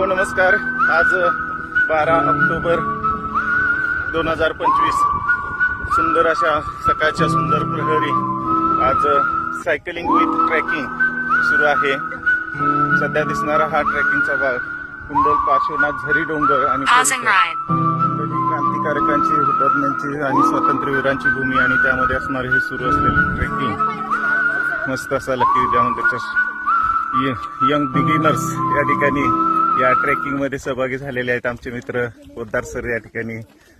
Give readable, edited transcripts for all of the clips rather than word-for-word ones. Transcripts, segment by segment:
नमस्कार. आज 12 ऑक्टोबर 2025 सुंदर अशा सकाळच्या सुंदर प्रहरी आज सायकलिंग विथ ट्रेकिंग सुरू आहे. सध्या दिसणारा हा ट्रेकिंगचा भाग कुंडल पार्श्वनाथ झरी डोंगर आणि क्रांतिकारकांची हुतात्म्यांची आणि स्वातंत्र्यवीरांची भूमी आणि त्यामध्ये असणारे हे सुरू असलेले ट्रेकिंग मस्त असा लकी विद्या मंदिरच्या यंग बिगिनर्स या ठिकाणी या ट्रेकिंग मध्ये सहभागी झालेले आहेत. आमचे मित्र पोद्दार सर या ठिकाणी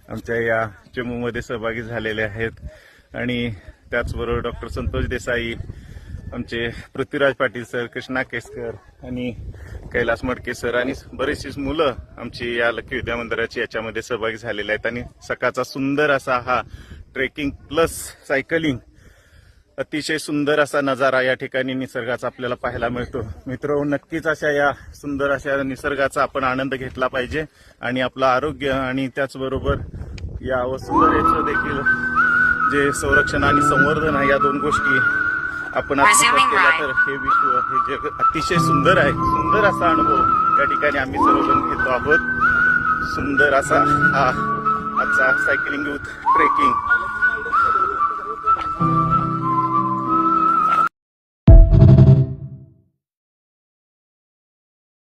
आमच्या या चमूमध्ये सहभागी झालेले आहेत आणि त्याचबरोबर डॉक्टर संतोष देसाई, आमचे पृथ्वीराज पाटील सर, कृष्णा केसकर आणि कैलास मडके सर आणि बरीचशी मुलं आमची या लकी विद्या मंदिराची याच्यामध्ये सहभागी झालेले आहेत. आणि सकाळचा सुंदर असा हा ट्रेकिंग प्लस सायकलिंग अतिशय सुंदर असा नजारा या ठिकाणी निसर्गाचा आपल्याला पाहायला मिळतो. मित्र, नक्कीच अशा या सुंदर अशा निसर्गाचा आपण आनंद घेतला पाहिजे आणि आपलं आरोग्य आणि त्याचबरोबर या वसुंधरेचं देखील जे संरक्षण आणि संवर्धन आहे या दोन गोष्टी आपण केल्या तर हे विश्व हे जग अतिशय सुंदर आहे. सुंदर असा अनुभव या ठिकाणी आम्ही सर्वजण घेतो आहोत. सुंदर असा हा आजचा सायकलिंग विथ ट्रेकिंग